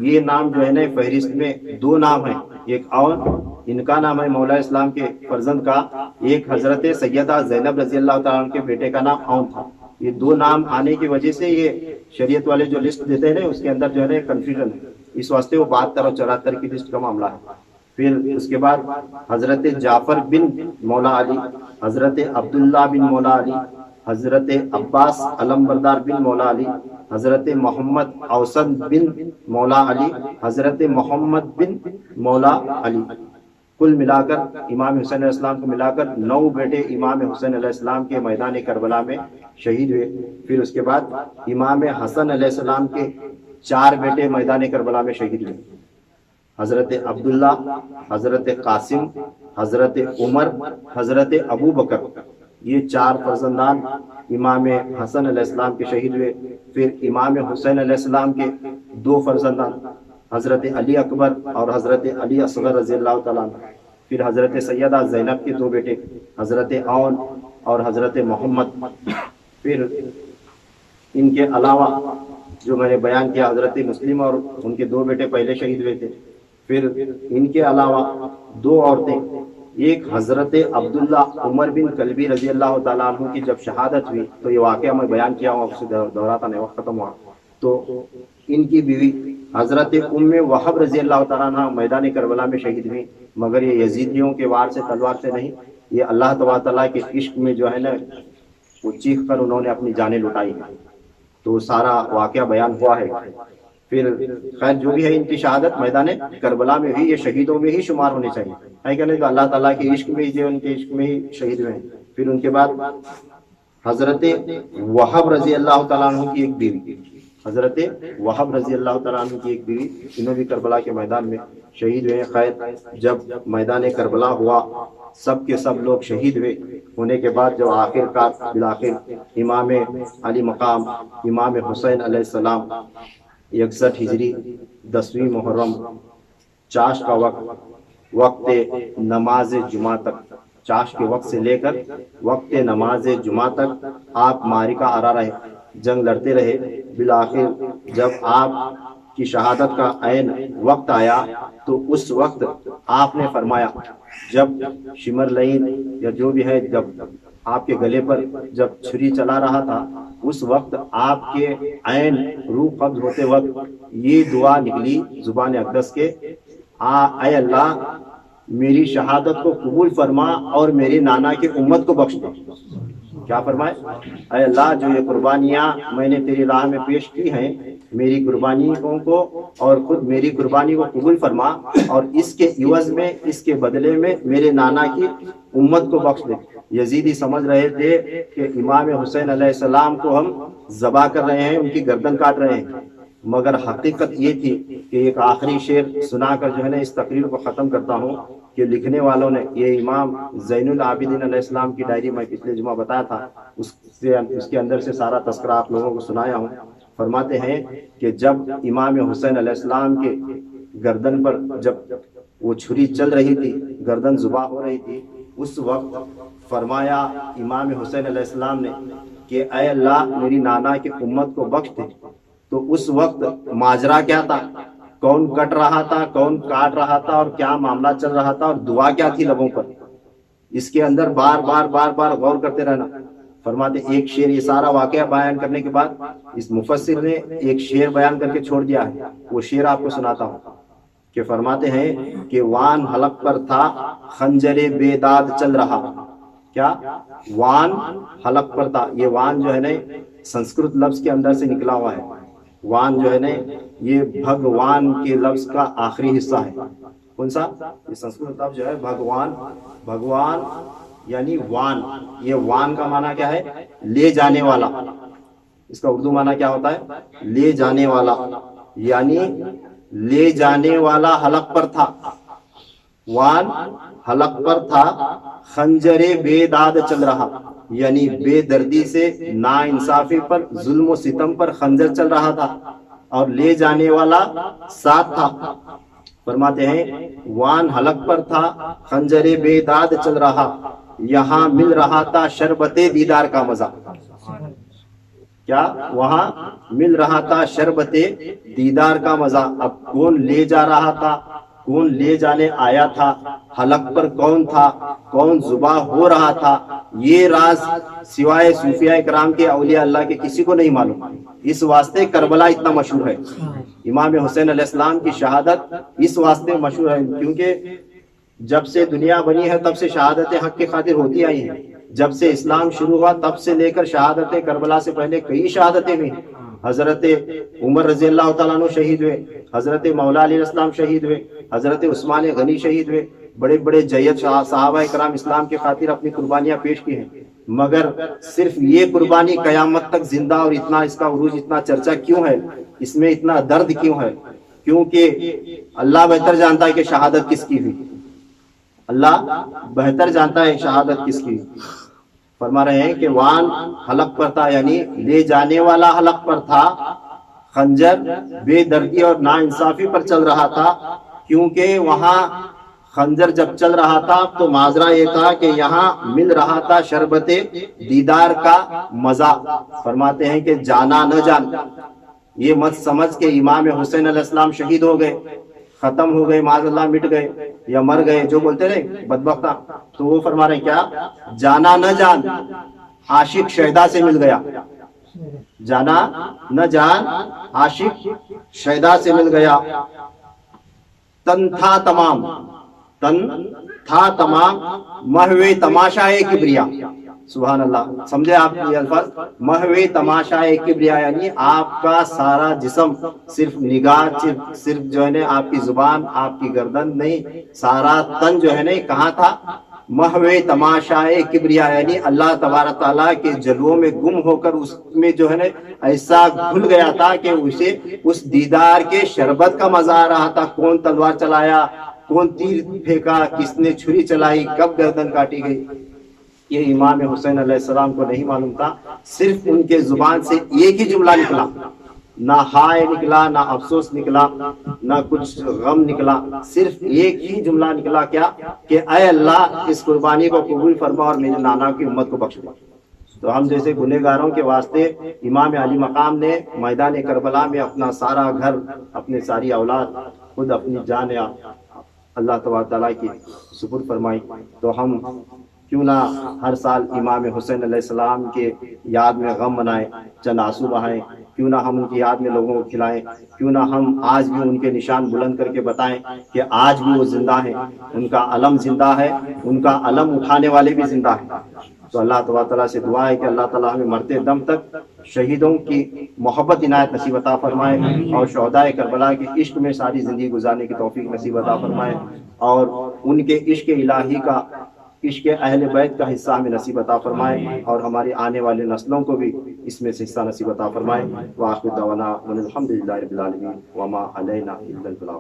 Speaker 1: یہ نام جو ہے نا فہرست میں 2 نام ہیں. ایک عون ان کا نام ہے مولا اسلام کے فرزند کا. ایک حضرت سیدہ زینب رضی اللہ تعالیٰ عنہ کے بیٹے کا نام عون تھا. یہ 2 نام آنے کی وجہ سے یہ شریعت والے جو لسٹ دیتے ہیں اس کے اندر جو ہے نا کنفیوژن ہے. اس واسطے وہ 72 اور 74 کی لسٹ کا معاملہ ہے. پھر اس کے بعد حضرت جعفر بن مولا علی, حضرت عبداللہ بن مولا علی, حضرت عباس علمبردار بن مولا علی, حضرت محمد اوسط بن مولا علی, حضرت محمد بن مولا علی. کل ملا کر امام حسین علیہ السلام کو ملا کر 9 بیٹے امام حسین علیہ السلام کے میدان کربلا میں شہید ہوئے. پھر اس کے بعد امام حسن علیہ السلام کے 4 بیٹے میدان کربلا میں شہید ہوئے. حضرت عبداللہ, حضرت قاسم, حضرت عمر, حضرت ابو بکر. یہ 4 فرزندان امام حسن علیہ السلام کے شہید ہوئے. پھر امام حسین علیہ السلام کے 2 فرزندان حضرت علی اکبر اور حضرت علی اصغر رضی اللہ تعالیٰ عنہ. پھر حضرت سیدہ زینب کے 2 بیٹے حضرت عون اور حضرت محمد. پھر ان کے علاوہ جو میں نے بیان کیا حضرت مسلم اور ان کے 2 بیٹے پہلے شہید ہوئے تھے. پھر ان کے علاوہ 2 عورتیں. ایک حضرت عبداللہ عمر بن کلبی رضی اللہ تعالیٰ عنہ کی جب شہادت ہوئی تو یہ واقعہ میں بیان کیا ہوں, آپ سے دہراتا نہیں, وقت ختم ہوا. تو ان کی بیوی حضرت ام وہب رضی اللہ تعالیٰ عنہ میدان کربلا میں شہید ہوئی, مگر یہ یزیدیوں کے وار سے, تلوار سے نہیں, یہ اللہ تبارک تعالیٰ کے عشق میں جو ہے نا وہ چیخ کر انہوں نے اپنی جانیں لٹائی. تو سارا واقعہ بیان ہوا ہے. پھر خیر جو بھی ہے ان کی شہادت میدان کربلا میں ہوئی, یہ شہیدوں میں ہی شمار ہونے چاہیے, ہے کہ نہیں؟ تو اللہ تعالیٰ کے عشق میں ہی جو ان کے عشق میں ہی شہید ہوئے ہیں. پھر ان کے بعد حضرت وہب رضی اللہ تعالیٰ عنہ کی ایک بیوی, حضرت وہب رضی اللہ تعالیٰ عنہ کی ایک بیوی, انہوں بھی کربلا کے میدان میں شہید ہوئے. خیر جب میدان کربلا ہوا سب کے سب لوگ شہید ہونے کے بعد جب آخر کار بالآخر امام علی مقام امام حسین علیہ السلام 61 ہجری 10ویں محرم چاش کا وقت نماز جمعہ تک, چاش کے وقت سے لے کر وقت نماز جمعہ تک آپ معرکہ آرا رہے, جنگ لڑتے رہے. بالآخر جب آپ کی شہادت کا عین وقت آیا تو اس وقت آپ نے فرمایا, جب شمر لعین یا جو بھی ہے جب آپ کے گلے پر جب چھری چلا رہا تھا اس وقت آپ کے عین روح قبض ہوتے وقت یہ دعا نکلی زبان اقدس کے, اے اللہ میری شہادت کو قبول فرما اور میری نانا کی امت کو بخش دے. کیا فرمائے؟ اے اللہ جو یہ قربانیاں میں نے تیری راہ میں پیش کی ہیں میری قربانیوں کو اور خود میری قربانی کو قبول فرما، اور اس کے عوض میں، اس کے بدلے میں میرے نانا کی امت کو بخش دے۔ یزیدی سمجھ رہے تھے کہ امام حسین علیہ السلام کو ہم ذبح کر رہے ہیں، ان کی گردن کاٹ رہے ہیں، مگر حقیقت یہ تھی کہ ایک آخری شعر سنا کر جو ہے نا اس تقریر کو ختم کرتا ہوں کہ لکھنے والوں نے، یہ امام زین العابدین علیہ السلام کی ڈائری میں پچھلے جمعہ بتایا تھا، اس کے اندر سے سارا تذکرہ آپ لوگوں کو سنایا ہوں۔ فرماتے ہیں کہ جب امام حسین علیہ السلام کے گردن پر جب وہ چھری چل رہی تھی، گردن ذبح ہو رہی تھی، اس وقت فرمایا امام حسین علیہ السلام نے کہ اے اللہ میری نانا کی امت کو بخش دے۔ تو اس وقت ماجرا کیا تھا، کون کٹ رہا تھا، کون کاٹ رہا تھا، اور کیا معاملہ چل رہا تھا، اور دعا کیا تھی لبوں پر، اس کے اندر بار بار غور کرتے رہنا۔ فرماتے ایک شعر، یہ سارا واقعہ بیان کرنے کے بعد اس مفسر نے ایک شعر بیان کر کے چھوڑ دیا ہے، وہ شعر آپ کو سناتا ہوں کہ فرماتے ہیں کہ وان حلق پر تھا خنجر بیداد چل رہا۔ کیا؟ وان حلق پر تھا۔ یہ وان جو ہے نا سنسکرت لفظ کے اندر سے نکلا ہوا ہے۔ وان جو ہے نا یہ بھگوان کے لفظ کا آخری حصہ ہے۔ کون سا؟ یہ سنسکرت لفظ جو ہے بھگوان، بھگوان یعنی وان۔ یہ وان کا معنی کیا ہے؟ لے جانے والا۔ اس کا اردو معنی کیا ہوتا ہے؟ لے جانے والا، یعنی لے جانے والا حلق پر تھا۔ وان حلق پر تھا، خنجر بے داد چل رہا، یعنی بے دردی سے، نا انصافی پر، ظلم و ستم پر خنجر چل رہا تھا، اور لے جانے والا ساتھ تھا۔ فرماتے ہیں وان حلق پر تھا خنجر بے داد چل رہا، یہاں مل رہا تھا شربت دیدار کا مزہ۔ کیا؟ وہاں مل رہا تھا شربت دیدار کا مزہ۔ اب کون لے جا رہا تھا، کون لے جانے آیا تھا، حلق پر کون تھا، کون ذبح ہو رہا تھا، یہ راز سوائے صوفیاء کرام کے، اولیاء اللہ کے کسی کو نہیں معلوم۔ اس واسطے کربلا اتنا مشہور ہے، امام حسین علیہ السلام کی شہادت اس واسطے مشہور ہے کیونکہ جب سے دنیا بنی ہے تب سے شہادت حق کی خاطر ہوتی آئی ہیں۔ جب سے اسلام شروع ہوا تب سے لے کر شہادت کربلا سے پہلے کئی شہادتیں ہوئی۔ حضرت عمر رضی اللہ تعالیٰ عنہ شہید ہوئے، حضرت مولا علیہ السلام شہید ہوئے، حضرت عثمان غنی شہید ہوئے، بڑے بڑے جید صحابہ کرام اسلام کی خاطر اپنی قربانیاں پیش کی ہیں، مگر صرف یہ قربانی قیامت تک زندہ، اور اتنا اس کا عروج، اتنا چرچا کیوں ہے، اس میں اتنا درد کیوں ہے؟ کیونکہ اللہ بہتر جانتا ہے کہ شہادت کس کی ہوئی، اللہ بہتر جانتا ہے شہادت کس کی۔ فرما رہے ہیں کہ وان حلق پر تھا، یعنی لے جانے والا حلق پر تھا، خنجر بے دردی اور نا انصافی پر چل رہا تھا، کیونکہ وہاں خنجر جب چل رہا تھا تو معاذرہ یہ تھا کہ یہاں مل رہا تھا شربت دیدار کا مزہ۔ فرماتے ہیں کہ جانا نہ جان، یہ مت سمجھ کہ امام حسین علیہ السلام شہید ہو گئے، ختم ہو گئے، معاذ اللہ مٹ گئے یا مر گئے، جو بولتے رہے بدبختہ، تو وہ فرما رہے ہیں کیا؟ جانا نہ جان، عاشق شہدا سے مل گیا۔ جانا نہ جان، عاشق شہدا سے مل گیا۔ تن تھا تمام، تن تھا تمام، محو تماشائے کبریا۔ سبحان اللہ، سمجھے آپ یہ الفاظ؟ محو تماشائے کبریا، یعنی آپ کا سارا جسم، صرف نگاہ، صرف جو ہے نا آپ کی زبان، آپ کی گردن نہیں، سارا تن جو ہے نا کہاں تھا؟ محو تماشائے کبریا، یعنی اللہ تبارک تعالیٰ کے جلووں میں گم ہو کر اس میں جو ہے نا ایسا گھل گیا تھا کہ اسے اس دیدار کے شربت کا مزہ آ رہا تھا۔ کون تلوار چلایا، کون تیر پھینکا، کس نے چھری چلائی، کب گردن کاٹی گئی، یہ امام حسین علیہ السلام کو نہیں معلوم تھا۔ صرف ان کے زبان سے ایک ہی جملہ نکلا، نہ ہائے نکلا، نہ افسوس نکلا، نہ کچھ غم نکلا، صرف ایک ہی جملہ نکلا، کیا؟ کہ اے اللہ اس قربانی کو قبول فرما اور میرے نانا کی امت کو بخش دے۔ تو ہم جیسے گنہگاروں کے واسطے امام علی مقام نے میدان کربلا میں اپنا سارا گھر، اپنی ساری اولاد، خود اپنی جان اللہ تبارک تعالیٰ کی سپرد فرمائی۔ تو ہم کیوں نہ ہر سال امام حسین علیہ السلام کے یاد میں غم منائیں، چند آنسو بہائیں، کیوں نہ ہم ان کی یاد میں لوگوں کو کھلائیں، کیوں نہ ہم آج بھی ان کے نشان بلند کر کے بتائیں کہ آج بھی وہ زندہ ہیں، ان کا علم زندہ ہے، ان کا علم اٹھانے والے بھی زندہ ہیں۔ تو اللہ تبارک تعالیٰ سے دعا ہے کہ اللہ تعالیٰ ہمیں مرتے دم تک شہیدوں کی محبت عنایت نصیب عطا فرمائے اور شہدائے کربلا کے عشق میں ساری زندگی گزارنے کی توفیق نصیب عطا فرمائے اور ان کے عشق الہی کا، عشق اہل بیت کا حصہ ہمیں نصیب عطا فرمائے اور ہماری آنے والے نسلوں کو بھی اس میں سے حصہ نصیب عطا فرمائے۔ وآخر دعوانا ان الحمد للہ رب العالمین وما علینا الا البلاغ۔